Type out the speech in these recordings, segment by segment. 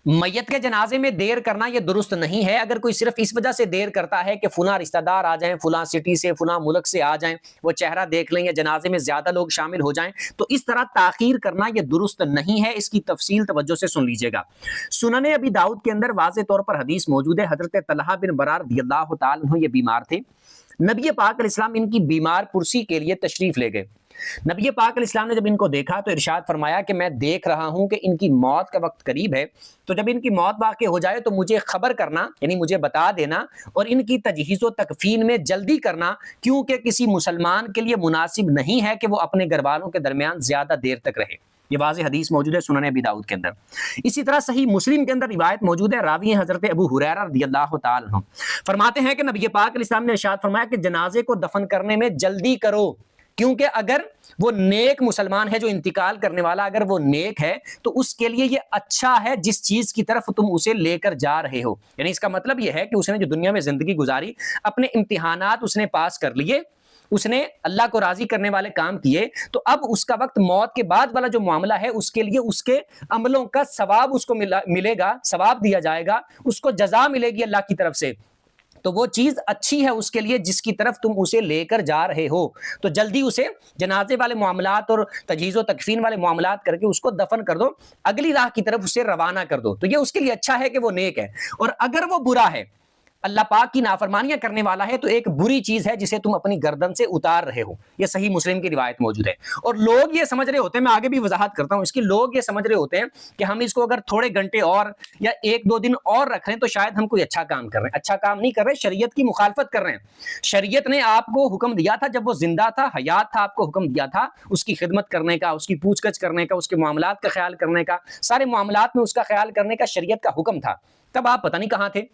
میت کے جنازے میں دیر کرنا یہ درست نہیں ہے. اگر کوئی صرف اس وجہ سے دیر کرتا ہے کہ فلاں رشتہ دار آ جائیں، فلاں سٹی سے، فلاں ملک سے آ جائیں، وہ چہرہ دیکھ لیں یا جنازے میں زیادہ لوگ شامل ہو جائیں، تو اس طرح تاخیر کرنا یہ درست نہیں ہے. اس کی تفصیل توجہ سے سن لیجئے گا. سنن ابی داؤد کے اندر واضح طور پر حدیث موجود ہے. حضرت طلحہ بن برار رضی اللہ تعالی عنہ یہ بیمار تھے. نبی پاک علیہ السلام ان کی بیمار پرسی کے لیے تشریف لے گئے. نبی پاک علیہ السلام نے جب ان کو دیکھا تو ارشاد فرمایا کہ میں دیکھ رہا ہوں کہ ان کی موت کا وقت قریب ہے، تو جب ان کی موت واقع ہو جائے تو مجھے خبر کرنا، یعنی مجھے بتا دینا، اور ان کی تجہیز و تکفین میں جلدی کرنا، کیونکہ کسی مسلمان کے لیے مناسب نہیں ہے کہ وہ اپنے گھر والوں کے درمیان زیادہ دیر تک رہے. یہ واضح حدیث موجود ہے سنن ابی داؤد کے اندر. اسی طرح صحیح مسلم کے اندر روایت موجود ہے. راوی ہیں حضرت ابو ہریرہ رضی اللہ تعالی عنہ. فرماتے ہیں کہ نبی پاک علیہ السلام نے ارشاد فرمایا کہ جنازے کو دفن کرنے میں جلدی کرو، کیونکہ اگر وہ نیک مسلمان ہے جو انتقال کرنے والا، اگر وہ نیک ہے تو اس کے لیے یہ اچھا ہے جس چیز کی طرف تم اسے لے کر جا رہے ہو. یعنی اس کا مطلب یہ ہے کہ اس نے جو دنیا میں زندگی گزاری، اپنے امتحانات اس نے پاس کر لیے، اس نے اللہ کو راضی کرنے والے کام کیے، تو اب اس کا وقت موت کے بعد والا جو معاملہ ہے اس کے لیے اس کے عملوں کا ثواب اس کو ملے گا، ثواب دیا جائے گا، اس کو جزا ملے گی اللہ کی طرف سے. تو وہ چیز اچھی ہے اس کے لیے جس کی طرف تم اسے لے کر جا رہے ہو. تو جلدی اسے جنازے والے معاملات اور تجہیز و تکفین والے معاملات کر کے اس کو دفن کر دو، اگلی راہ کی طرف اسے روانہ کر دو. تو یہ اس کے لیے اچھا ہے کہ وہ نیک ہے. اور اگر وہ برا ہے، اللہ پاک کی نافرمانیاں کرنے والا ہے، تو ایک بری چیز ہے جسے تم اپنی گردن سے اتار رہے ہو. یہ صحیح مسلم کی روایت موجود ہے. اور لوگ یہ سمجھ رہے ہوتے ہیں، میں آگے بھی وضاحت کرتا ہوں اس کی، لوگ یہ سمجھ رہے ہوتے ہیں کہ ہم اس کو اگر تھوڑے گھنٹے اور یا ایک دو دن اور رکھ رہے ہیں تو شاید ہم کوئی اچھا کام کر رہے ہیں. اچھا کام نہیں کر رہے، شریعت کی مخالفت کر رہے ہیں. شریعت نے آپ کو حکم دیا تھا جب وہ زندہ تھا، حیات تھا، آپ کو حکم دیا تھا اس کی خدمت کرنے کا، اس کی پوچھ گچھ کرنے کا، اس کے معاملات کا خیال کرنے کا، سارے معاملات میں اس کا خیال کرنے کا شریعت کا حکم تھا. تب آپ پتہ نہیں کہاں تھے،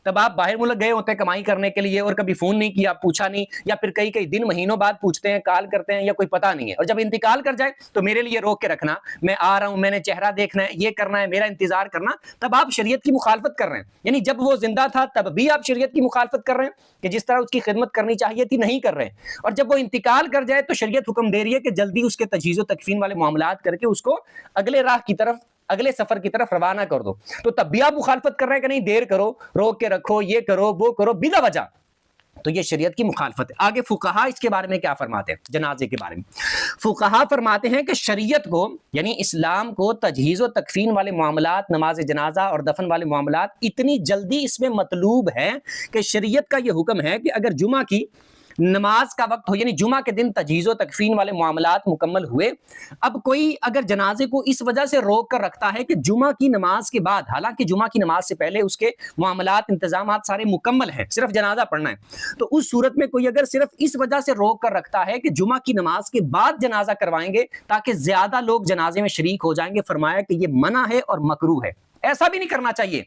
تب آپ باہر ملک گئے ہوتے ہیں کمائی کرنے کے لیے، اور کبھی فون نہیں کیا، پوچھا نہیں، یا پھر کئی دن مہینوں بعد پوچھتے ہیں، کال کرتے ہیں، یا کوئی پتہ نہیں ہے. اور جب انتقال کر جائے تو میرے لیے روک کے رکھنا، میں آ رہا ہوں، میں نے چہرہ دیکھنا ہے، یہ کرنا ہے، میرا انتظار کرنا. تب آپ شریعت کی مخالفت کر رہے ہیں. یعنی جب وہ زندہ تھا تب بھی آپ شریعت کی مخالفت کر رہے ہیں کہ جس طرح اس کی خدمت کرنی چاہیے تھی نہیں کر رہے ہیں. اور جب وہ انتقال کر جائے تو شریعت حکم دے رہی ہے کہ جلدی اس کے تجہیز و تکفین والے معاملات کر کے اس کو اگلے راہ کی طرف، اگلے سفر کی طرف روانہ کر دو. تو تب بھی آپ مخالفت کر رہے ہیں کہ نہیں دیر کرو، روک کے رکھو، یہ کرو وہ کرو بلا وجہ. تو یہ شریعت کی مخالفت ہے. آگے فقہا اس کے بارے میں کیا فرماتے ہیں؟ جنازے کے بارے میں فقہا فرماتے ہیں کہ شریعت کو، یعنی اسلام کو، تجہیز و تکفین والے معاملات، نماز جنازہ اور دفن والے معاملات اتنی جلدی اس میں مطلوب ہے کہ شریعت کا یہ حکم ہے کہ اگر جمعہ کی نماز کا وقت ہو، یعنی جمعہ کے دن تجہیز و تکفین والے معاملات مکمل ہوئے، اب کوئی اگر جنازے کو اس وجہ سے روک کر رکھتا ہے کہ جمعہ کی نماز کے بعد، حالانکہ جمعہ کی نماز سے پہلے اس کے معاملات، انتظامات سارے مکمل ہیں، صرف جنازہ پڑھنا ہے، تو اس صورت میں کوئی اگر صرف اس وجہ سے روک کر رکھتا ہے کہ جمعہ کی نماز کے بعد جنازہ کروائیں گے تاکہ زیادہ لوگ جنازے میں شریک ہو جائیں گے، فرمایا کہ یہ منع ہے اور مکروہ ہے. ایسا بھی نہیں کرنا چاہیے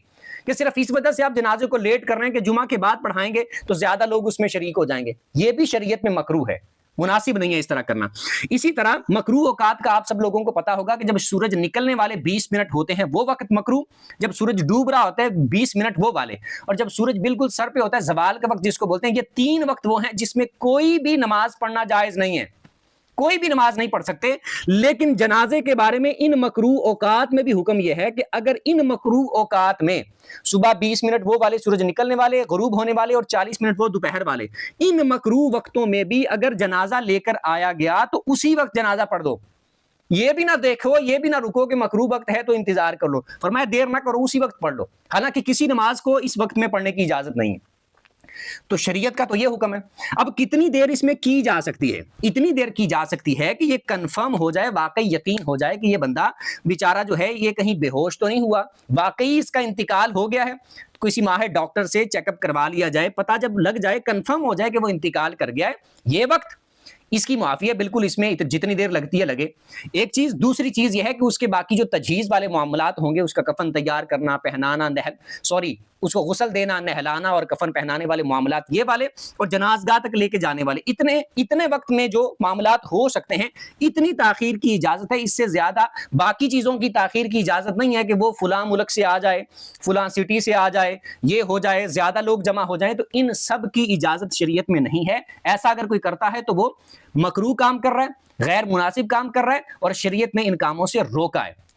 کہ صرف اس وجہ سے آپ جنازے کو لیٹ کر رہے ہیں کہ جمعہ کے بعد پڑھائیں گے تو زیادہ لوگ اس میں شریک ہو جائیں گے. یہ بھی شریعت میں مکروہ ہے، مناسب نہیں ہے اس طرح کرنا. اسی طرح مکروہ اوقات کا آپ سب لوگوں کو پتا ہوگا کہ جب سورج نکلنے والے 20 منٹ ہوتے ہیں وہ وقت مکروہ، جب سورج ڈوب رہا ہوتا ہے 20 منٹ وہ والے، اور جب سورج بالکل سر پہ ہوتا ہے زوال کا وقت جس کو بولتے ہیں. یہ 3 وقت وہ ہیں جس میں کوئی بھی نماز پڑھنا جائز نہیں ہے، کوئی بھی نماز نہیں پڑھ سکتے. لیکن جنازے کے بارے میں ان مکروہ اوقات میں بھی حکم یہ ہے کہ اگر ان مکروہ اوقات میں صبح 20 منٹ وہ والے سورج نکلنے والے، غروب ہونے والے، اور 40 منٹ وہ دوپہر والے، ان مکروہ وقتوں میں بھی اگر جنازہ لے کر آیا گیا تو اسی وقت جنازہ پڑھ دو. یہ بھی نہ دیکھو، یہ بھی نہ رکو کہ مکروہ وقت ہے تو انتظار کر لو. فرمایا دیر نہ کرو، اسی وقت پڑھ لو. حالانکہ کسی نماز کو اس وقت میں پڑھنے کی اجازت نہیں ہے. تو شریعت کا تو یہ حکم ہے. اب کتنی دیر اس میں کی جا سکتی ہے؟ اتنی دیر کی جا سکتی ہے کہ یہ کنفرم ہو جائے، واقعی یقین ہو جائے کہ یہ بندہ بیچارہ جو ہے یہ کہیں بے ہوش تو نہیں ہوا، واقعی اس کا انتقال ہو گیا ہے. کسی ماہر ڈاکٹر سے چیک اپ کروا لیا جائے، پتہ جب لگ جائے، کنفرم ہو جائے کہ وہ انتقال کر گیا ہے، یہ وقت اس کی معافی ہے، بالکل اس میں جتنی دیر لگتی ہے لگے. ایک چیز. دوسری چیز یہ ہے کہ اس کے باقی جو تجہیز والے معاملات ہوں گے، اس کا کفن تیار کرنا، پہنانا، اس کو غسل دینا، نہلانا اور کفن پہنانے والے معاملات یہ والے، اور جنازگاہ تک لے کے جانے والے، اتنے وقت میں جو معاملات ہو سکتے ہیں اتنی تاخیر کی اجازت ہے. اس سے زیادہ باقی چیزوں کی تاخیر کی اجازت نہیں ہے کہ وہ فلاں ملک سے آ جائے، فلاں سٹی سے آ جائے، یہ ہو جائے، زیادہ لوگ جمع ہو جائیں. تو ان سب کی اجازت شریعت میں نہیں ہے. ایسا اگر کوئی کرتا ہے تو وہ مکروہ کام کر رہا ہے، غیر مناسب کام کر رہا ہے، اور شریعت نے ان کاموں سے روکا ہے.